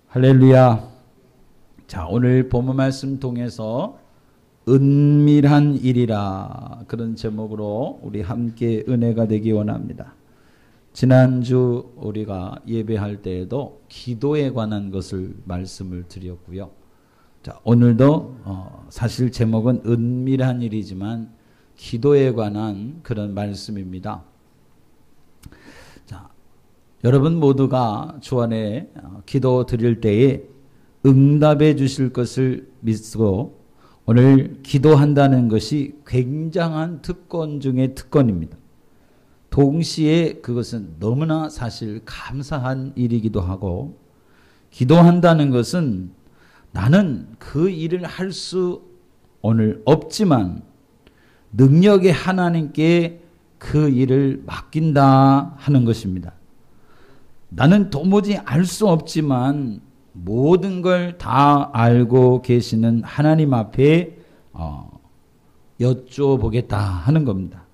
할렐루야. 자, 오늘 본문 말씀 통해서 은밀한 일이라 그런 제목으로 우리 함께 은혜가 되기 원합니다. 지난주 우리가 예배할 때에도 기도에 관한 것을 말씀을 드렸고요. 자, 오늘도 사실 제목은 은밀한 일이지만 기도에 관한 그런 말씀입니다. 자, 여러분 모두가 주 안에 기도 드릴 때에 응답해 주실 것을 믿고 오늘 기도한다는 것이 굉장한 특권 중의 특권입니다. 동시에 그것은 너무나 사실 감사한 일이기도 하고, 기도한다는 것은 나는 그 일을 할 수 오늘 없지만 능력의 하나님께 그 일을 맡긴다 하는 것입니다. 나는 도무지 알 수 없지만 모든 걸 다 알고 계시는 하나님 앞에 여쭤보겠다 하는 겁니다.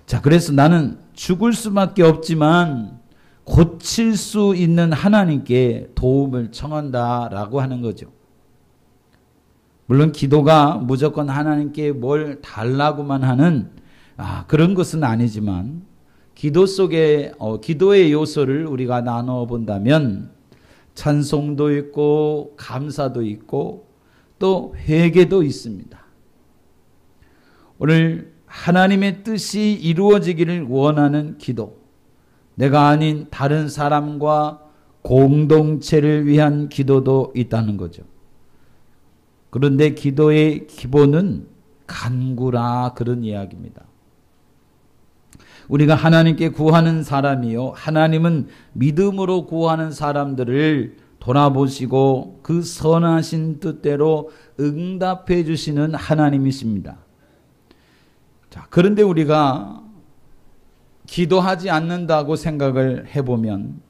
자, 그래서 나는 죽을 수밖에 없지만 고칠 수 있는 하나님께 도움을 청한다라고 하는 거죠. 물론 기도가 무조건 하나님께 뭘 달라고만 하는 그런 것은 아니지만, 기도 속에 기도의 요소를 우리가 나눠 본다면 찬송도 있고 감사도 있고 또 회개도 있습니다. 오늘 하나님의 뜻이 이루어지기를 원하는 기도, 내가 아닌 다른 사람과 공동체를 위한 기도도 있다는 거죠. 그런데 기도의 기본은 간구라 그런 이야기입니다. 우리가 하나님께 구하는 사람이요, 하나님은 믿음으로 구하는 사람들을 돌아보시고 그 선하신 뜻대로 응답해 주시는 하나님이십니다. 자, 그런데 우리가 기도하지 않는다고 생각을 해보면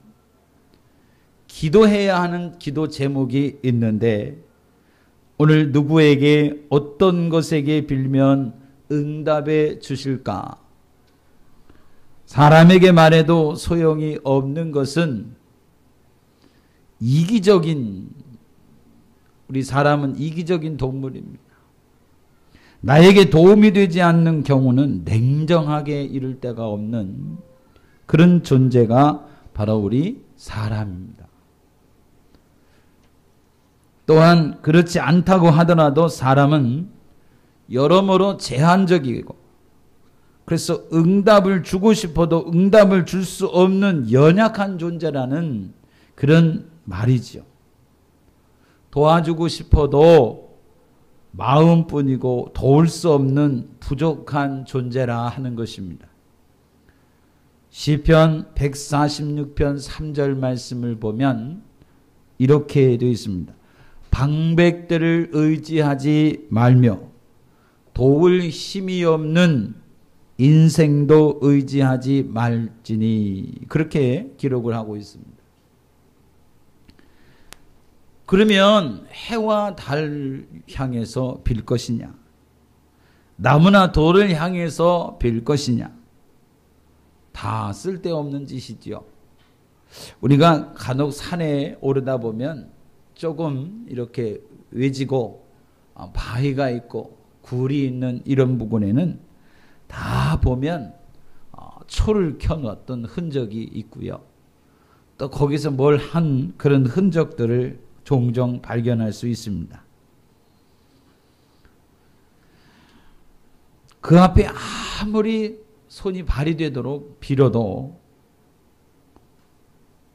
기도해야 하는 기도 제목이 있는데, 오늘 누구에게 어떤 것에게 빌면 응답해 주실까? 사람에게 말해도 소용이 없는 것은 우리 사람은 이기적인 동물입니다. 나에게 도움이 되지 않는 경우는 냉정하게 이를 데가 없는 그런 존재가 바로 우리 사람입니다. 또한 그렇지 않다고 하더라도 사람은 여러모로 제한적이고, 그래서 응답을 주고 싶어도 응답을 줄 수 없는 연약한 존재라는 그런 말이죠. 도와주고 싶어도 마음뿐이고 도울 수 없는 부족한 존재라 하는 것입니다. 시편 146편 3절 말씀을 보면 이렇게 되어 있습니다. 방백들을 의지하지 말며 도울 힘이 없는 인생도 의지하지 말지니, 그렇게 기록을 하고 있습니다. 그러면 해와 달 향해서 빌 것이냐, 나무나 돌을 향해서 빌 것이냐, 다 쓸데없는 짓이지요. 우리가 간혹 산에 오르다 보면 조금 이렇게 외지고 바위가 있고 굴이 있는 이런 부분에는 다 보면 초를 켜놓았던 흔적이 있고요. 또 거기서 뭘 한 그런 흔적들을 종종 발견할 수 있습니다. 그 앞에 아무리 손이 발휘되도록 빌어도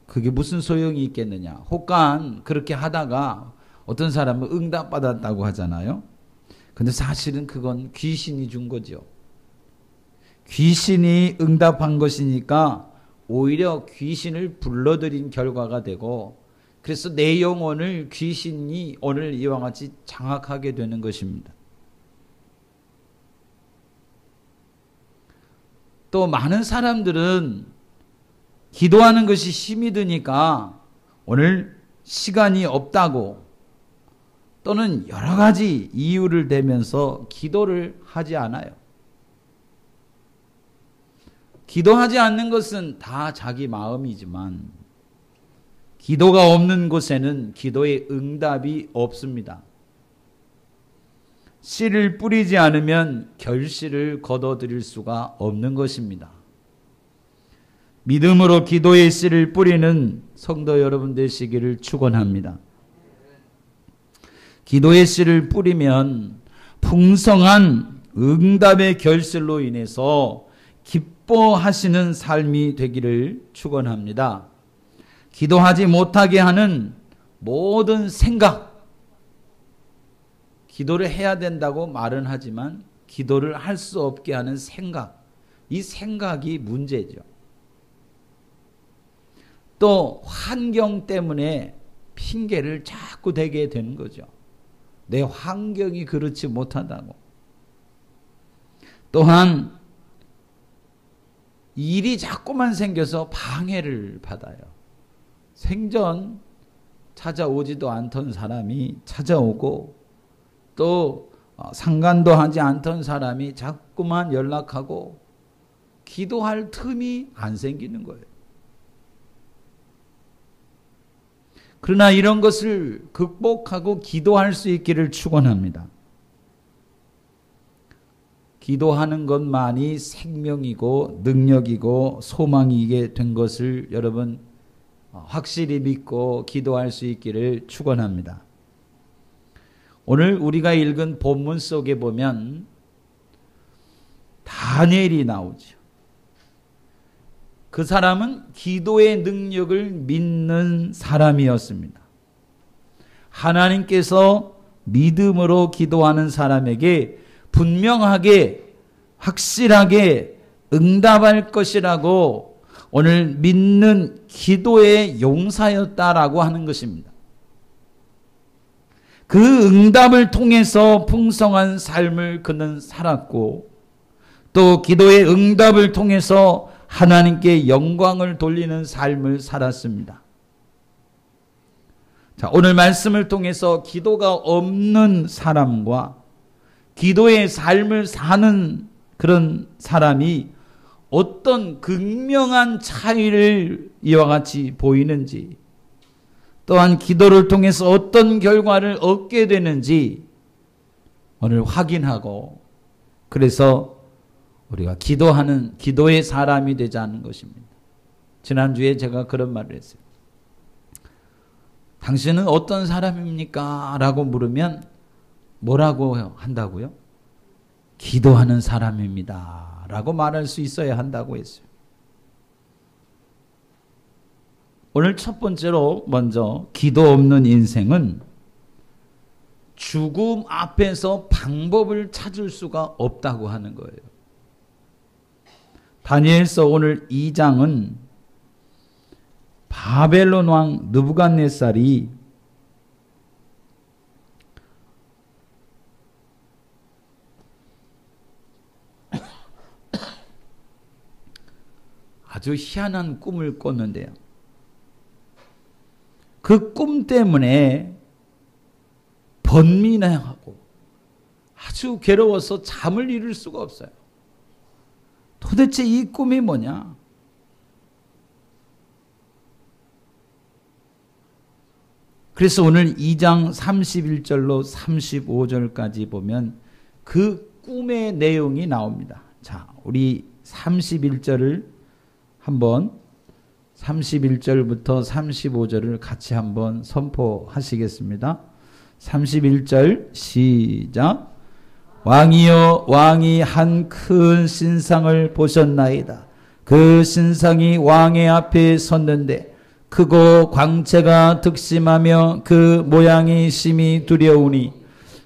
그게 무슨 소용이 있겠느냐. 혹간 그렇게 하다가 어떤 사람은 응답받았다고 하잖아요. 근데 사실은 그건 귀신이 준 거죠. 귀신이 응답한 것이니까 오히려 귀신을 불러들인 결과가 되고, 그래서 내 영혼을 귀신이 오늘 이와 같이 장악하게 되는 것입니다. 또 많은 사람들은 기도하는 것이 힘이 드니까 오늘 시간이 없다고, 또는 여러 가지 이유를 대면서 기도를 하지 않아요. 기도하지 않는 것은 다 자기 마음이지만 기도가 없는 곳에는 기도의 응답이 없습니다. 씨를 뿌리지 않으면 결실을 거둬들일 수가 없는 것입니다. 믿음으로 기도의 씨를 뿌리는 성도 여러분 되시기를 축원합니다. 기도의 씨를 뿌리면 풍성한 응답의 결실로 인해서 기뻐하시는 삶이 되기를 축원합니다. 기도하지 못하게 하는 모든 생각, 기도를 해야 된다고 말은 하지만 기도를 할 수 없게 하는 생각, 이 생각이 문제죠. 또 환경 때문에 핑계를 자꾸 대게 되는 거죠. 내 환경이 그렇지 못하다고. 또한 일이 자꾸만 생겨서 방해를 받아요. 생전 찾아오지도 않던 사람이 찾아오고 또 상관도 하지 않던 사람이 자꾸만 연락하고 기도할 틈이 안 생기는 거예요. 그러나 이런 것을 극복하고 기도할 수 있기를 축원합니다. 기도하는 것만이 생명이고 능력이고 소망이게 된 것을 여러분 확실히 믿고 기도할 수 있기를 축원합니다. 오늘 우리가 읽은 본문 속에 보면 다니엘이 나오죠. 그 사람은 기도의 능력을 믿는 사람이었습니다. 하나님께서 믿음으로 기도하는 사람에게 분명하게 확실하게 응답할 것이라고 오늘 믿는 기도의 용사였다라고 하는 것입니다. 그 응답을 통해서 풍성한 삶을 그는 살았고 또 기도의 응답을 통해서 하나님께 영광을 돌리는 삶을 살았습니다. 자, 오늘 말씀을 통해서 기도가 없는 사람과 기도의 삶을 사는 그런 사람이 어떤 극명한 차이를 이와 같이 보이는지, 또한 기도를 통해서 어떤 결과를 얻게 되는지 오늘 확인하고, 그래서 우리가 기도하는 기도의 사람이 되자는 것입니다. 지난주에 제가 그런 말을 했어요. 당신은 어떤 사람입니까? 라고 물으면 뭐라고 한다고요? 기도하는 사람입니다. 라고 말할 수 있어야 한다고 했어요. 오늘 첫 번째로 먼저 기도 없는 인생은 죽음 앞에서 방법을 찾을 수가 없다고 하는 거예요. 다니엘서 오늘 2장은 바벨론 왕 느부갓네살이 아주 희한한 꿈을 꿨는데요. 그 꿈 때문에 번민해하고 아주 괴로워서 잠을 이룰 수가 없어요. 도대체 이 꿈이 뭐냐? 그래서 오늘 2장 31절로 35절까지 보면 그 꿈의 내용이 나옵니다. 자, 우리 31절을 한번 31절부터 35절을 같이 한번 선포하시겠습니다. 31절 시작. 왕이여, 왕이 한 큰 신상을 보셨나이다. 그 신상이 왕의 앞에 섰는데 크고 광채가 득심하며 그 모양이 심히 두려우니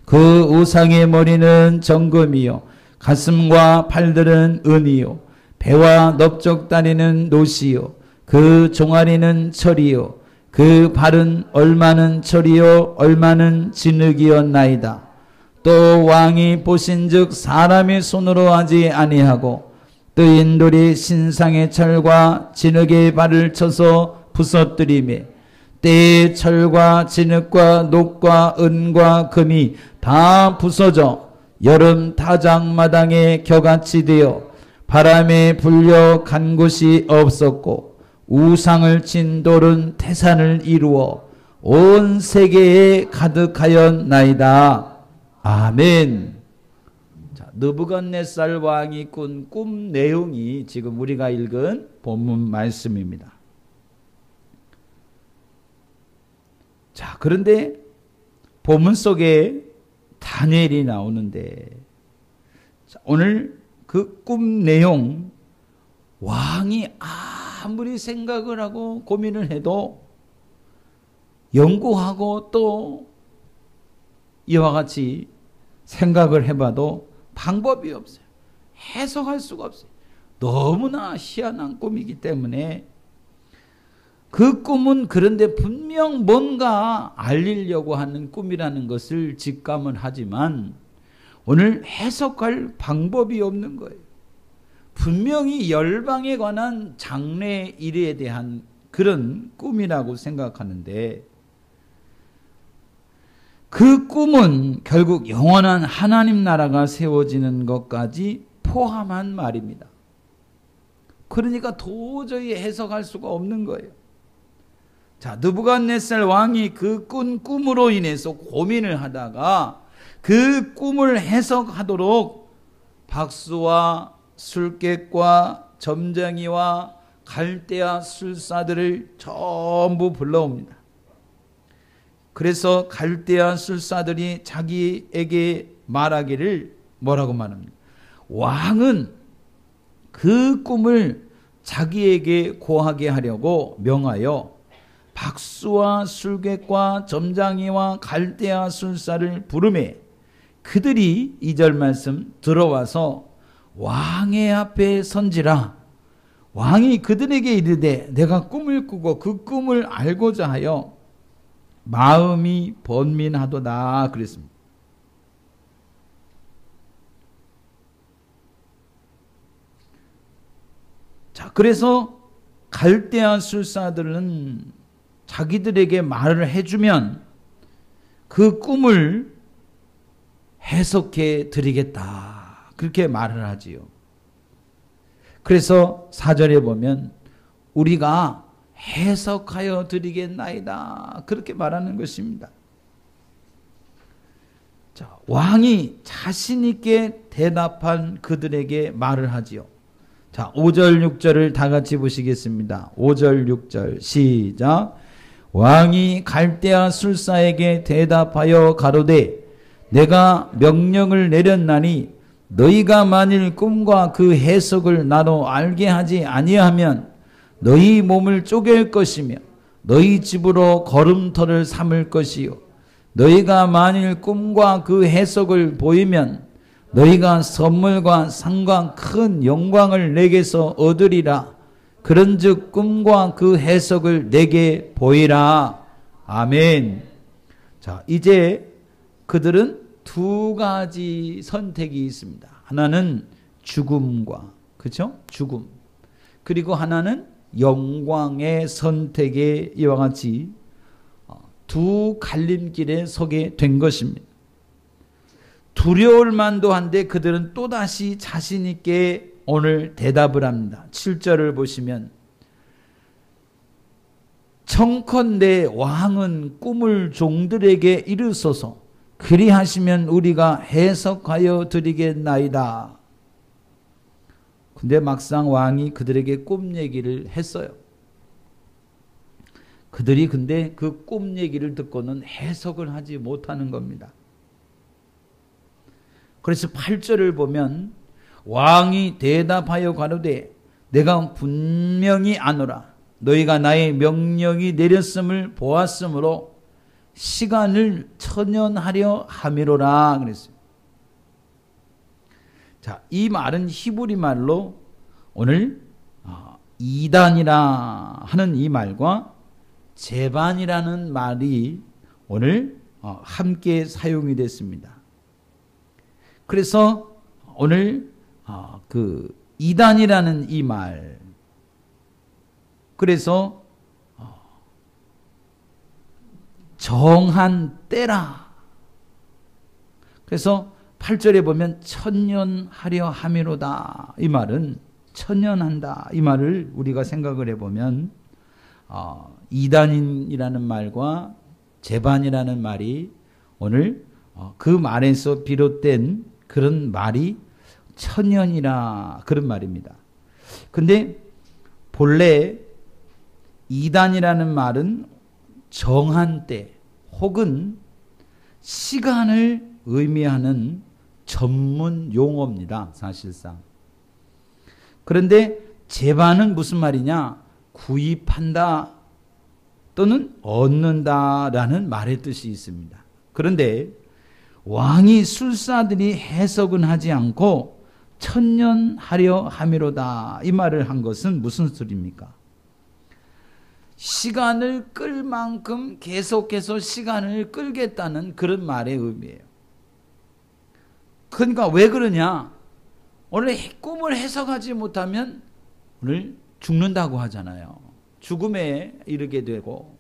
그 우상의 머리는 정금이요 가슴과 팔들은 은이요 배와 넓적다리는 노시요 그 종아리는 철이요 그 발은 얼마는 철이요 얼마는 진흙이었나이다. 또 왕이 보신즉 사람의 손으로 하지 아니하고 뜨인 돌이 신상의 철과 진흙의 발을 쳐서 부서뜨리매 때의 철과 진흙과 녹과 은과 금이 다 부서져 여름 타작마당에 겨같이 되어 바람에 불려 간 곳이 없었고 우상을 친 돌은 태산을 이루어 온 세계에 가득하였나이다. 아멘. 자, 느부갓네살 왕이 꾼 꿈 내용이 지금 우리가 읽은 본문 말씀입니다. 자, 그런데 본문 속에 다니엘이 나오는데, 자, 오늘 그 꿈 내용, 왕이 아무리 생각을 하고 고민을 해도, 연구하고 또 이와 같이 생각을 해봐도 방법이 없어요. 해석할 수가 없어요. 너무나 희한한 꿈이기 때문에 그 꿈은 그런데 분명 뭔가 알리려고 하는 꿈이라는 것을 직감은 하지만 오늘 해석할 방법이 없는 거예요. 분명히 열방에 관한 장래 일에 대한 그런 꿈이라고 생각하는데, 그 꿈은 결국 영원한 하나님 나라가 세워지는 것까지 포함한 말입니다. 그러니까 도저히 해석할 수가 없는 거예요. 자, 느부갓네살 왕이 그 꾼 꿈으로 인해서 고민을 하다가 그 꿈을 해석하도록 박수와 술객과 점쟁이와 갈대아 술사들을 전부 불러옵니다. 그래서 갈대아 술사들이 자기에게 말하기를 뭐라고 말합니까? 왕은 그 꿈을 자기에게 고하게 하려고 명하여 박수와 술객과 점장이와 갈대아 술사를 부르매 그들이 2절 말씀 들어와서 왕의 앞에 선지라. 왕이 그들에게 이르되 내가 꿈을 꾸고 그 꿈을 알고자 하여 마음이 번민하도다 그랬습니다. 자, 그래서 갈대아 술사들은 자기들에게 말을 해주면 그 꿈을 해석해 드리겠다 그렇게 말을 하지요. 그래서 4절에 보면 우리가 해석하여 드리겠나이다 그렇게 말하는 것입니다. 자, 왕이 자신 있게 대답한 그들에게 말을 하지요. 자, 5절 6절을 다 같이 보시겠습니다. 5절 6절 시작. 왕이 갈대아 술사에게 대답하여 가로되 내가 명령을 내렸나니 너희가 만일 꿈과 그 해석을 나로 알게 하지 아니하면 너희 몸을 쪼갤 것이며 너희 집으로 걸음터를 삼을 것이요 너희가 만일 꿈과 그 해석을 보이면 너희가 선물과 상과 큰 영광을 내게서 얻으리라. 그런즉 꿈과 그 해석을 내게 보이라. 아멘. 자, 이제 그들은 두 가지 선택이 있습니다. 하나는 죽음과, 그렇죠? 죽음. 그리고 하나는 영광의 선택에 이와 같이 두 갈림길에 서게 된 것입니다. 두려울 만도 한데 그들은 또다시 자신 있게 오늘 대답을 합니다. 7절을 보시면 청컨대 왕은 꿈을 종들에게 이르소서 그리하시면 우리가 해석하여 드리겠나이다. 근데 막상 왕이 그들에게 꿈 얘기를 했어요. 그들이 근데 그 꿈 얘기를 듣고는 해석을 하지 못하는 겁니다. 그래서 8절을 보면 왕이 대답하여 가로되 내가 분명히 아노라. 너희가 나의 명령이 내렸음을 보았으므로 시간을 천연하려 함이로라 그랬어요. 자, 이 말은 히브리 말로 오늘 이단이라 하는 이 말과 제반이라는 말이 오늘 함께 사용이 됐습니다. 그래서 오늘 그 이단이라는 이 말, 그래서 정한 때라. 그래서 8절에 보면 천년하려 함이로다. 이 말은 천연한다. 이 말을 우리가 생각을 해보면 이단인이라는 말과 제반이라는 말이 오늘 그 말에서 비롯된 그런 말이 천연이라 그런 말입니다. 근데 본래 이단이라는 말은 정한 때 혹은 시간을 의미하는 전문 용어입니다. 사실상. 그런데 제반은 무슨 말이냐? 구입한다 또는 얻는다라는 말의 뜻이 있습니다. 그런데 왕이 술사들이 해석은 하지 않고 천년하려 함이로다 이 말을 한 것은 무슨 소리입니까? 시간을 끌 만큼 계속해서 시간을 끌겠다는 그런 말의 의미예요. 그러니까 왜 그러냐? 오늘 꿈을 해석하지 못하면 오늘 죽는다고 하잖아요. 죽음에 이르게 되고.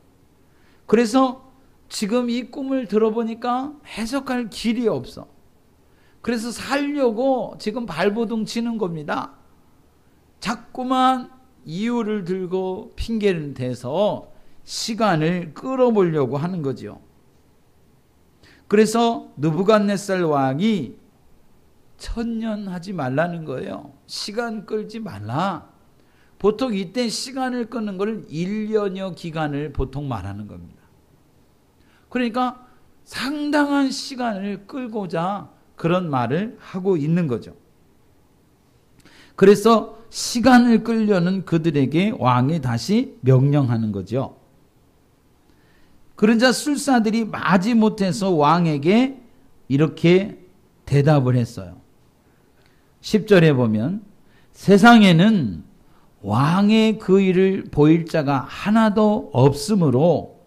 그래서 지금 이 꿈을 들어보니까 해석할 길이 없어. 그래서 살려고 지금 발버둥 치는 겁니다. 자꾸만 이유를 들고 핑계를 대서 시간을 끌어보려고 하는 거죠. 그래서 느부갓네살 왕이 천년하지 말라는 거예요. 시간 끌지 말라. 보통 이때 시간을 끄는 걸 1년여 기간을 보통 말하는 겁니다. 그러니까 상당한 시간을 끌고자 그런 말을 하고 있는 거죠. 그래서 시간을 끌려는 그들에게 왕이 다시 명령하는 거죠. 그러자 술사들이 마지못해서 왕에게 이렇게 대답을 했어요. 10절에 보면 세상에는 왕의 그 일을 보일 자가 하나도 없으므로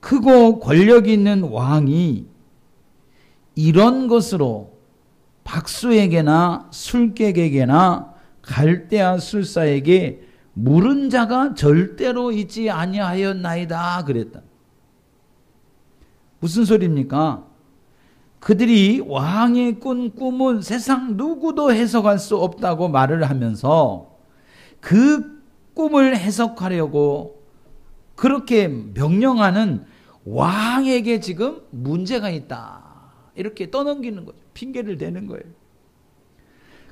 크고 권력 있는 왕이 이런 것으로 박수에게나 술객에게나 갈대아 술사에게 물은 자가 절대로 있지 아니하였나이다 그랬다. 무슨 소리입니까? 그들이 왕의 꾼 꿈은 세상 누구도 해석할 수 없다고 말을 하면서 그 꿈을 해석하려고 그렇게 명령하는 왕에게 지금 문제가 있다. 이렇게 떠넘기는 거죠. 핑계를 대는 거예요.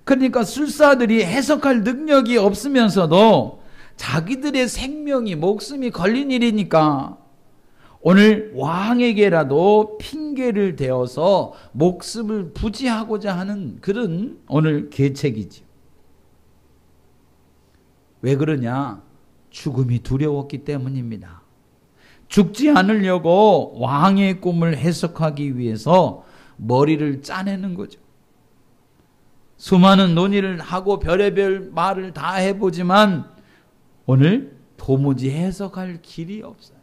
그러니까 술사들이 해석할 능력이 없으면서도 자기들의 생명이 목숨이 걸린 일이니까 오늘 왕에게라도 핑계를 대어서 목숨을 부지하고자 하는 그런 오늘 계책이죠. 왜 그러냐? 죽음이 두려웠기 때문입니다. 죽지 않으려고 왕의 꿈을 해석하기 위해서 머리를 짜내는 거죠. 수많은 논의를 하고 별의별 말을 다 해보지만 오늘 도무지 해석할 길이 없어요.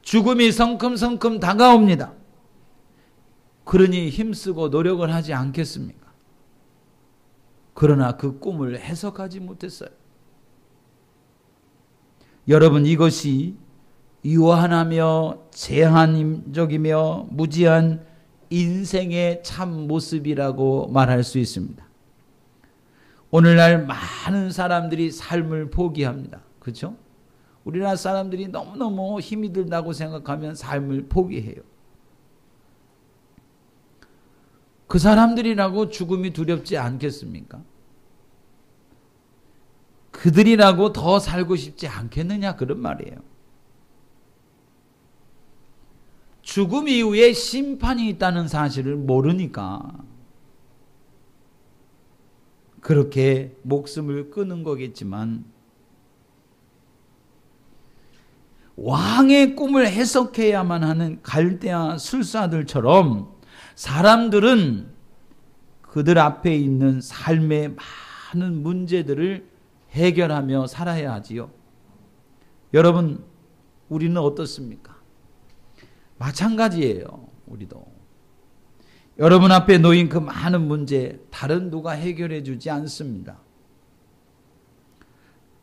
죽음이 성큼성큼 다가옵니다. 그러니 힘쓰고 노력을 하지 않겠습니까? 그러나 그 꿈을 해석하지 못했어요. 여러분, 이것이 유한하며 제한적이며 무지한 인생의 참 모습이라고 말할 수 있습니다. 오늘날 많은 사람들이 삶을 포기합니다. 그렇죠? 우리나라 사람들이 너무너무 힘이 들다고 생각하면 삶을 포기해요. 그 사람들이라고 죽음이 두렵지 않겠습니까? 그들이라고 더 살고 싶지 않겠느냐 그런 말이에요. 죽음 이후에 심판이 있다는 사실을 모르니까 그렇게 목숨을 끊은 거겠지만 왕의 꿈을 해석해야만 하는 갈대아 술사들처럼 사람들은 그들 앞에 있는 삶의 많은 문제들을 해결하며 살아야 하지요. 여러분, 우리는 어떻습니까? 마찬가지예요. 우리도. 여러분 앞에 놓인 그 많은 문제 다른 누가 해결해 주지 않습니다.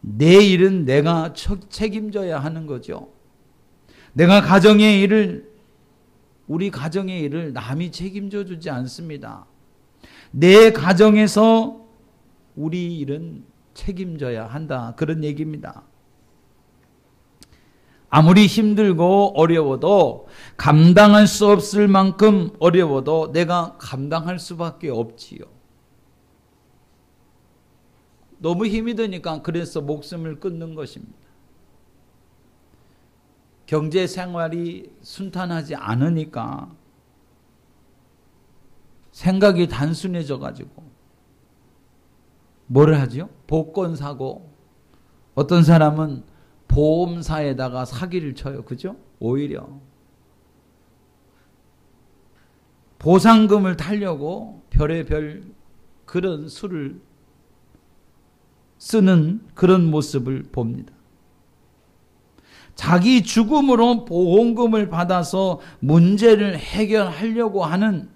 내 일은 내가 책임져야 하는 거죠. 내가 가정의 일을, 우리 가정의 일을 남이 책임져 주지 않습니다. 내 가정에서 우리 일은 책임져야 한다. 그런 얘기입니다. 아무리 힘들고 어려워도 감당할 수 없을 만큼 어려워도 내가 감당할 수밖에 없지요. 너무 힘이 드니까 그래서 목숨을 끊는 것입니다. 경제 생활이 순탄하지 않으니까 생각이 단순해져 가지고 뭐를 하죠? 복권 사고, 어떤 사람은 보험사에다가 사기를 쳐요. 그죠? 오히려 보상금을 타려고 별의별 그런 수를 쓰는 그런 모습을 봅니다. 자기 죽음으로 보험금을 받아서 문제를 해결하려고 하는,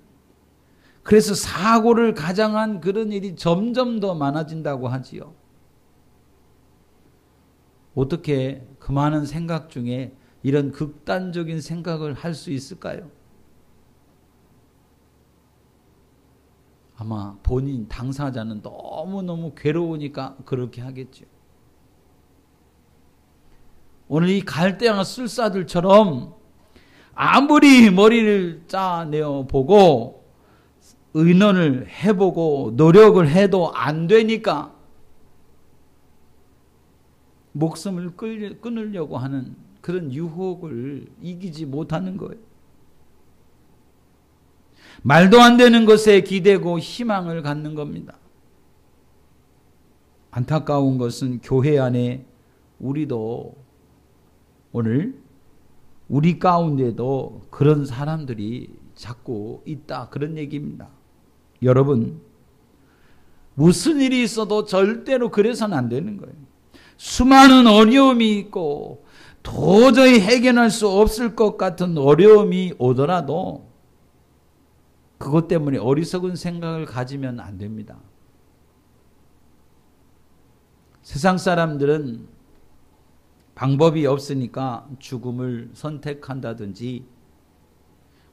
그래서 사고를 가장한 그런 일이 점점 더 많아진다고 하지요. 어떻게 그 많은 생각 중에 이런 극단적인 생각을 할 수 있을까요? 아마 본인 당사자는 너무너무 괴로우니까 그렇게 하겠죠. 오늘 이 갈대아 술사들처럼 아무리 머리를 짜내어 보고 의논을 해보고 노력을 해도 안 되니까 목숨을 끊으려고 하는 그런 유혹을 이기지 못하는 거예요. 말도 안 되는 것에 기대고 희망을 갖는 겁니다. 안타까운 것은 교회 안에 우리도 오늘 우리 가운데도 그런 사람들이 자꾸 있다, 그런 얘기입니다. 여러분, 무슨 일이 있어도 절대로 그래서는 안 되는 거예요. 수많은 어려움이 있고 도저히 해결할 수 없을 것 같은 어려움이 오더라도 그것 때문에 어리석은 생각을 가지면 안 됩니다. 세상 사람들은 방법이 없으니까 죽음을 선택한다든지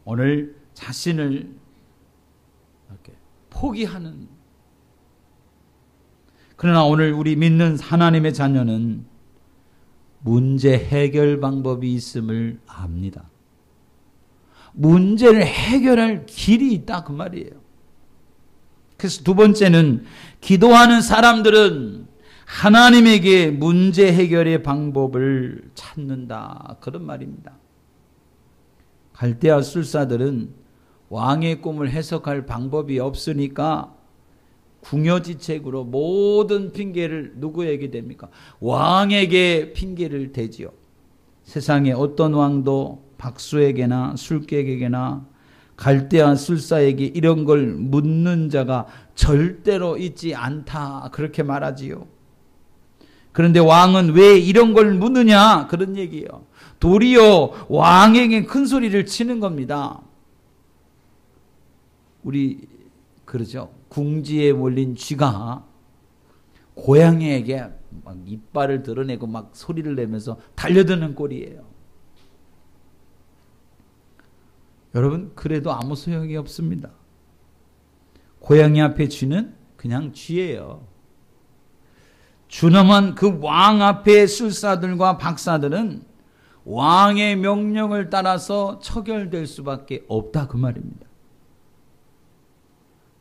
오늘 자신을 이렇게 포기하는, 그러나 오늘 우리 믿는 하나님의 자녀는 문제 해결 방법이 있음을 압니다. 문제를 해결할 길이 있다, 그 말이에요. 그래서 두 번째는 기도하는 사람들은 하나님에게 문제 해결의 방법을 찾는다, 그런 말입니다. 갈대아 술사들은 왕의 꿈을 해석할 방법이 없으니까 궁여지책으로 모든 핑계를 누구에게 댑니까? 왕에게 핑계를 대지요. 세상에 어떤 왕도 박수에게나 술객에게나 갈대아 술사에게 이런 걸 묻는 자가 절대로 있지 않다, 그렇게 말하지요. 그런데 왕은 왜 이런 걸 묻느냐, 그런 얘기예요. 도리어 왕에게 큰 소리를 치는 겁니다. 우리 그러죠. 궁지에 몰린 쥐가 고양이에게 막 이빨을 드러내고 막 소리를 내면서 달려드는 꼴이에요. 여러분, 그래도 아무 소용이 없습니다. 고양이 앞에 쥐는 그냥 쥐예요. 준엄한 그 왕 앞의 술사들과 박사들은 왕의 명령을 따라서 처결될 수밖에 없다, 그 말입니다.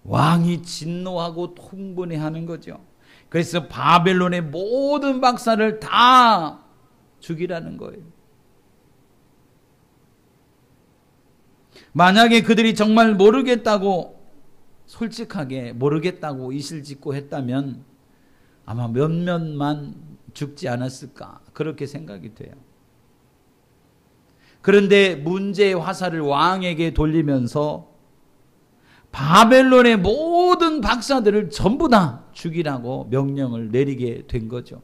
왕이 진노하고 통분해하는 거죠. 그래서 바벨론의 모든 박사를 다 죽이라는 거예요. 만약에 그들이 정말 모르겠다고, 솔직하게 모르겠다고 이실직고 했다면 아마 몇몇만 죽지 않았을까, 그렇게 생각이 돼요. 그런데 문제의 화살을 왕에게 돌리면서 바벨론의 모든 박사들을 전부 다 죽이라고 명령을 내리게 된 거죠.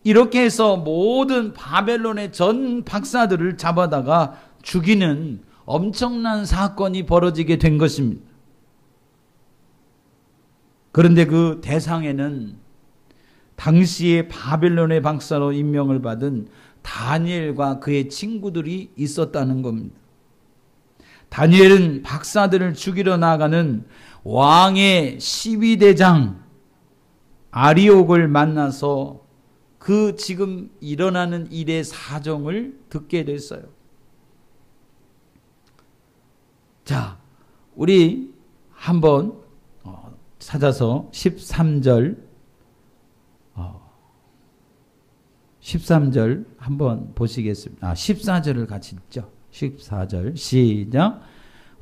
이렇게 해서 모든 바벨론의 전 박사들을 잡아다가 죽이는 엄청난 사건이 벌어지게 된 것입니다. 그런데 그 대상에는 당시에 바벨론의 박사로 임명을 받은 다니엘과 그의 친구들이 있었다는 겁니다. 다니엘은 박사들을 죽이러 나가는 왕의 12대장 아리옥을 만나서 그 지금 일어나는 일의 사정을 듣게 됐어요. 자, 우리 한번 찾아서 13절 한번 보시겠습니다. 14절을 같이 읽죠. 14절 시작.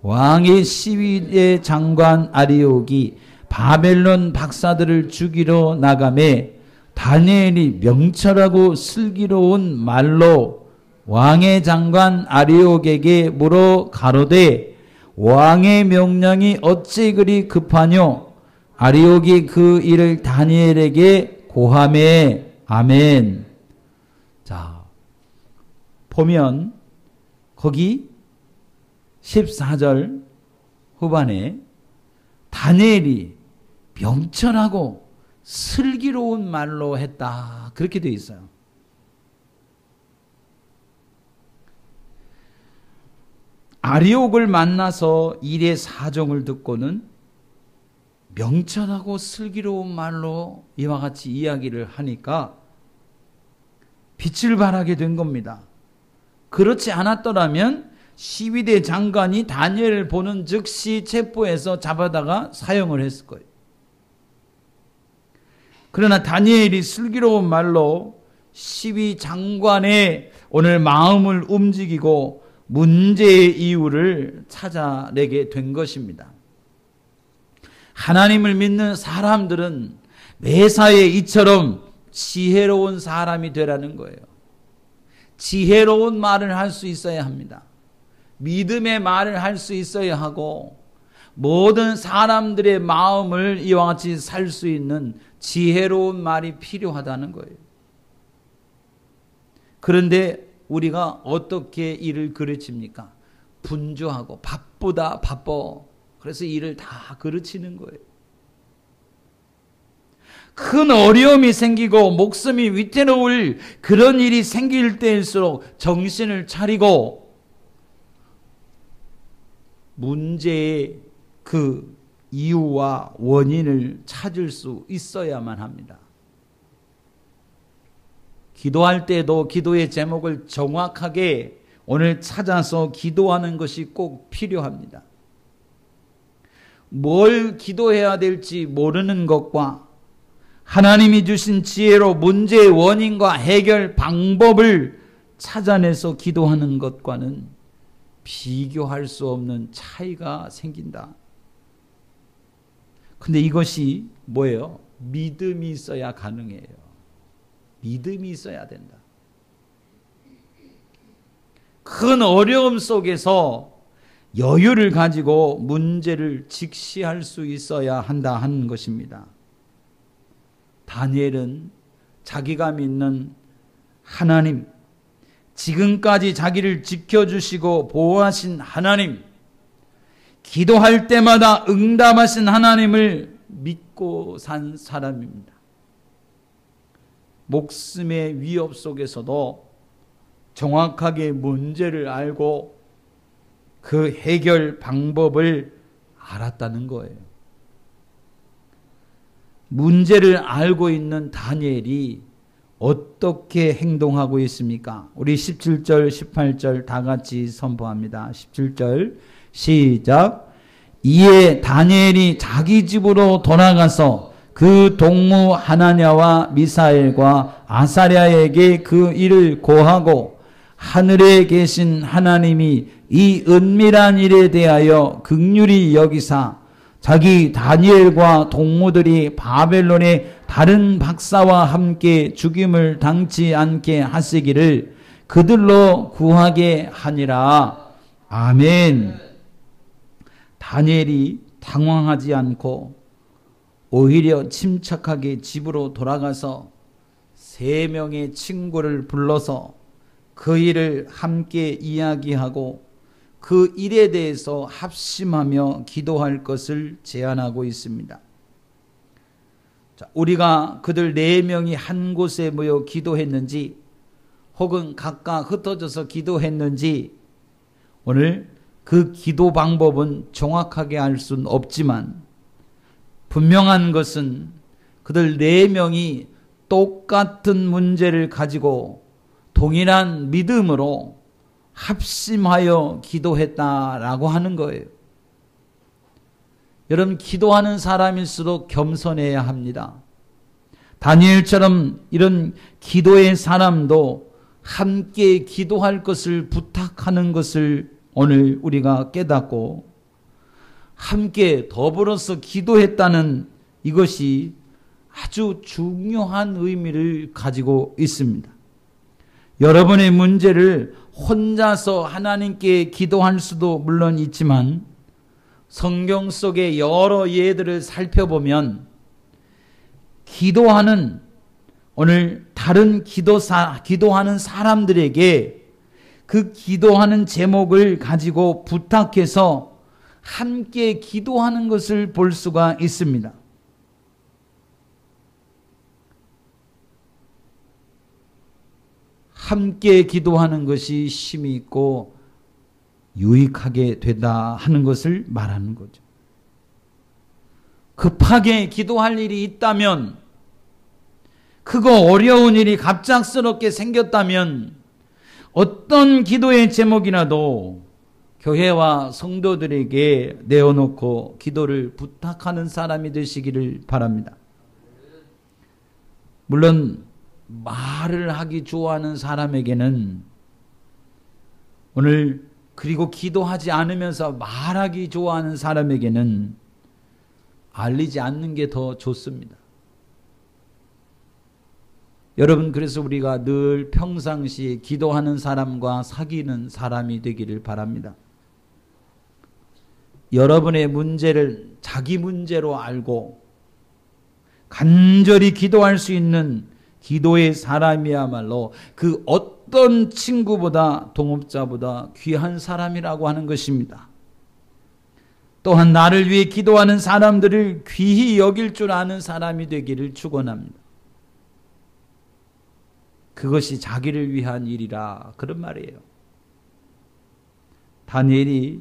왕의 12대 장관 아리옥이 바벨론 박사들을 죽이러 나가매 다니엘이 명철하고 슬기로운 말로 왕의 장관 아리옥에게 물어 가로되 왕의 명령이 어찌 그리 급하뇨? 아리옥이 그 일을 다니엘에게 고하매. 아멘. 자, 보면 거기 14절 후반에 다니엘이 명철하고 슬기로운 말로 했다. 그렇게 되어 있어요. 아리옥을 만나서 일의 사정을 듣고는 명철하고 슬기로운 말로 이와 같이 이야기를 하니까 빛을 발하게 된 겁니다. 그렇지 않았더라면 12대 장관이 다니엘을 보는 즉시 체포해서 잡아다가 사형을 했을 거예요. 그러나 다니엘이 슬기로운 말로 12장관의 오늘 마음을 움직이고 문제의 이유를 찾아내게 된 것입니다. 하나님을 믿는 사람들은 매사에 이처럼 지혜로운 사람이 되라는 거예요. 지혜로운 말을 할 수 있어야 합니다. 믿음의 말을 할 수 있어야 하고 모든 사람들의 마음을 이와 같이 살 수 있는 지혜로운 말이 필요하다는 거예요. 그런데 우리가 어떻게 일을 그르칩니까? 분주하고 바쁘다 바빠. 그래서 일을 다 그르치는 거예요. 큰 어려움이 생기고 목숨이 위태로울 그런 일이 생길 때일수록 정신을 차리고 문제의 그 이유와 원인을 찾을 수 있어야만 합니다. 기도할 때도 기도의 제목을 정확하게 오늘 찾아서 기도하는 것이 꼭 필요합니다. 뭘 기도해야 될지 모르는 것과 하나님이 주신 지혜로 문제의 원인과 해결 방법을 찾아내서 기도하는 것과는 비교할 수 없는 차이가 생긴다. 근데 이것이 뭐예요? 믿음이 있어야 가능해요. 믿음이 있어야 된다. 큰 어려움 속에서 여유를 가지고 문제를 직시할 수 있어야 한다 하는 것입니다. 다니엘은 자기가 믿는 하나님, 지금까지 자기를 지켜주시고 보호하신 하나님, 기도할 때마다 응답하신 하나님을 믿고 산 사람입니다. 목숨의 위협 속에서도 정확하게 문제를 알고 그 해결 방법을 알았다는 거예요. 문제를 알고 있는 다니엘이 어떻게 행동하고 있습니까? 우리 17절, 18절 다 같이 선포합니다. 17절 시작. 이에 다니엘이 자기 집으로 돌아가서 그 동무 하나냐와 미사엘과 아사랴에게 그 일을 고하고 하늘에 계신 하나님이 이 은밀한 일에 대하여 긍휼히 여기사 자기 다니엘과 동무들이 바벨론의 다른 박사와 함께 죽임을 당치 않게 하시기를 그들로 구하게 하니라. 아멘. 다니엘이 당황하지 않고 오히려 침착하게 집으로 돌아가서 3명의 친구를 불러서 그 일을 함께 이야기하고 그 일에 대해서 합심하며 기도할 것을 제안하고 있습니다. 자, 우리가 그들 4명이 한 곳에 모여 기도했는지 혹은 각각 흩어져서 기도했는지 오늘 그 기도 방법은 정확하게 알 수는 없지만 분명한 것은 그들 4명이 똑같은 문제를 가지고 동일한 믿음으로 합심하여 기도했다라고 하는 거예요. 여러분, 기도하는 사람일수록 겸손해야 합니다. 다니엘처럼 이런 기도의 사람도 함께 기도할 것을 부탁하는 것을 오늘 우리가 깨닫고 함께 더불어서 기도했다는 이것이 아주 중요한 의미를 가지고 있습니다. 여러분의 문제를 혼자서 하나님께 기도할 수도 물론 있지만 성경 속의 여러 예들을 살펴보면 기도하는 오늘 다른 기도하는 사람들에게 그 기도하는 제목을 가지고 부탁해서 함께 기도하는 것을 볼 수가 있습니다. 함께 기도하는 것이 힘이 있고 유익하게 되다 하는 것을 말하는 거죠. 급하게 기도할 일이 있다면, 그거 어려운 일이 갑작스럽게 생겼다면 어떤 기도의 제목이라도 교회와 성도들에게 내어놓고 기도를 부탁하는 사람이 되시기를 바랍니다. 물론 말을 하기 좋아하는 사람에게는 오늘, 그리고 기도하지 않으면서 말하기 좋아하는 사람에게는 알리지 않는 게 더 좋습니다. 여러분, 그래서 우리가 늘 평상시에 기도하는 사람과 사귀는 사람이 되기를 바랍니다. 여러분의 문제를 자기 문제로 알고 간절히 기도할 수 있는 기도의 사람이야말로 그 어떤 친구보다 동업자보다 귀한 사람이라고 하는 것입니다. 또한 나를 위해 기도하는 사람들을 귀히 여길 줄 아는 사람이 되기를 축원합니다. 그것이 자기를 위한 일이라, 그런 말이에요. 다니엘이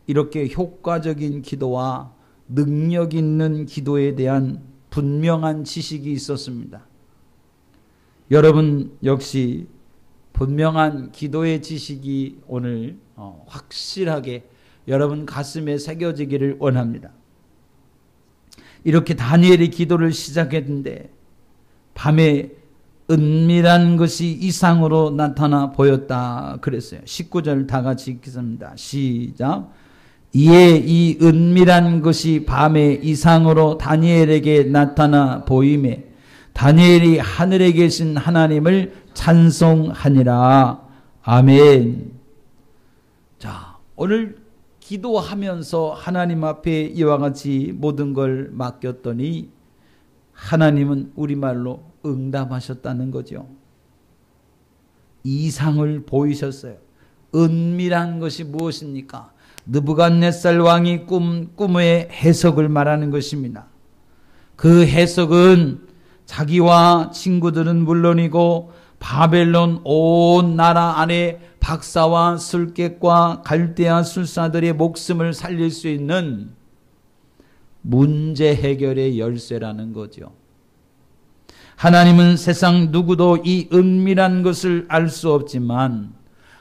이렇게 효과적인 기도와 능력 있는 기도에 대한 분명한 지식이 있었습니다. 여러분 역시 분명한 기도의 지식이 오늘 확실하게 여러분 가슴에 새겨지기를 원합니다. 이렇게 다니엘이 기도를 시작했는데 밤에 은밀한 것이 이상으로 나타나 보였다 그랬어요. 19절 다 같이 읽겠습니다. 시작. 이에 이 은밀한 것이 밤에 이상으로 다니엘에게 나타나 보임에 다니엘이 하늘에 계신 하나님을 찬송하니라. 아멘. 자, 오늘 기도하면서 하나님 앞에 이와 같이 모든 걸 맡겼더니 하나님은 우리말로 응답하셨다는 거죠. 이상을 보이셨어요. 은밀한 것이 무엇입니까? 느부갓네살 왕이 꿈의 해석을 말하는 것입니다. 그 해석은 자기와 친구들은 물론이고 바벨론 온 나라 안에 박사와 술객과 갈대아 술사들의 목숨을 살릴 수 있는 문제 해결의 열쇠라는 거죠. 하나님은 세상 누구도 이 은밀한 것을 알 수 없지만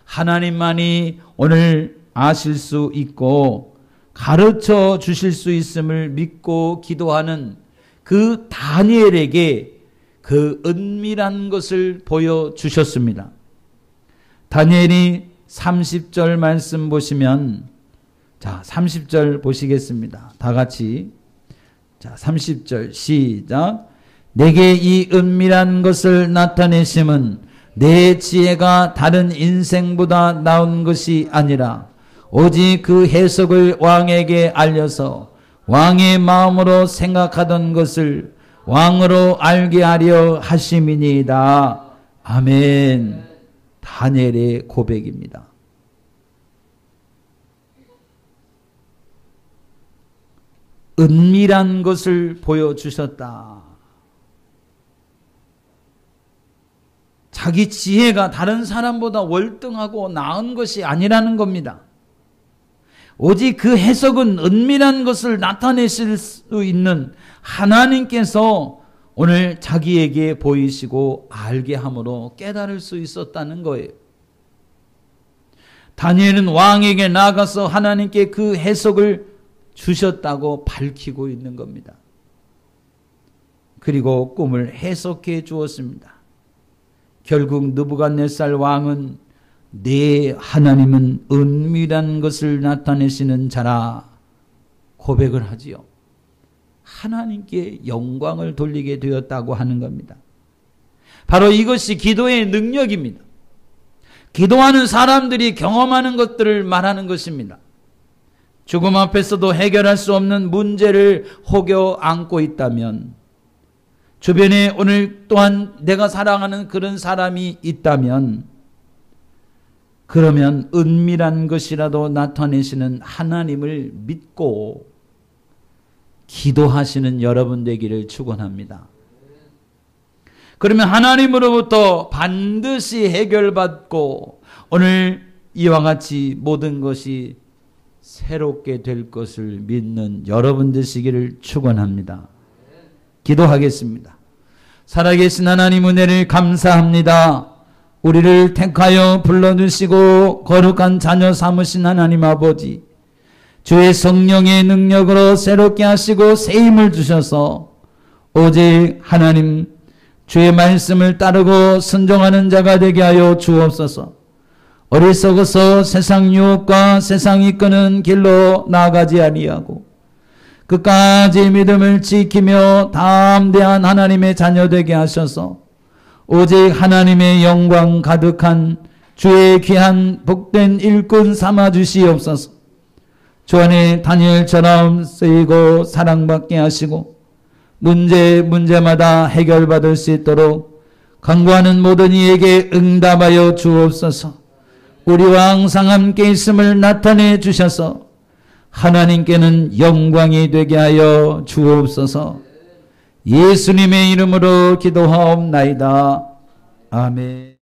하나님만이 오늘 아실 수 있고 가르쳐 주실 수 있음을 믿고 기도하는 그 다니엘에게 그 은밀한 것을 보여주셨습니다. 다니엘이 30절 말씀 보시면, 자, 30절 보시겠습니다. 다 같이. 자, 30절 시작. 내게 이 은밀한 것을 나타내심은 내 지혜가 다른 인생보다 나은 것이 아니라 오직 그 해석을 왕에게 알려서 왕의 마음으로 생각하던 것을 왕으로 알게 하려 하심이니이다. 아멘. 다니엘의 고백입니다. 은밀한 것을 보여주셨다. 자기 지혜가 다른 사람보다 월등하고 나은 것이 아니라는 겁니다. 오직 그 해석은 은밀한 것을 나타내실 수 있는 하나님께서 오늘 자기에게 보이시고 알게 함으로 깨달을 수 있었다는 거예요. 다니엘은 왕에게 나가서 하나님께 그 해석을 주셨다고 밝히고 있는 겁니다. 그리고 꿈을 해석해 주었습니다. 결국 느부갓네살 왕은 네 하나님은 은밀한 것을 나타내시는 자라 고백을 하지요. 하나님께 영광을 돌리게 되었다고 하는 겁니다. 바로 이것이 기도의 능력입니다. 기도하는 사람들이 경험하는 것들을 말하는 것입니다. 죽음 앞에서도 해결할 수 없는 문제를 호겨 안고 있다면, 주변에 오늘 또한 내가 사랑하는 그런 사람이 있다면, 그러면 은밀한 것이라도 나타내시는 하나님을 믿고 기도하시는 여러분 되기를 축원합니다. 그러면 하나님으로부터 반드시 해결받고 오늘 이와 같이 모든 것이 새롭게 될 것을 믿는 여러분 되시기를 축원합니다. 기도하겠습니다. 살아계신 하나님 은혜를 감사합니다. 우리를 택하여 불러주시고 거룩한 자녀 삼으신 하나님 아버지, 주의 성령의 능력으로 새롭게 하시고 새 힘을 주셔서 오직 하나님 주의 말씀을 따르고 순종하는 자가 되게 하여 주옵소서. 어리석어서 세상 유혹과 세상 이끄는 길로 나아가지 아니하고 끝까지 믿음을 지키며 담대한 하나님의 자녀 되게 하셔서 오직 하나님의 영광 가득한 주의 귀한 복된 일꾼 삼아 주시옵소서. 주 안에 다니엘처럼 쓰이고 사랑받게 하시고 문제마다 해결받을 수 있도록 간구하는 모든 이에게 응답하여 주옵소서. 우리와 항상 함께 있음을 나타내 주셔서 하나님께는 영광이 되게 하여 주옵소서. 예수님의 이름으로 기도하옵나이다. 아멘.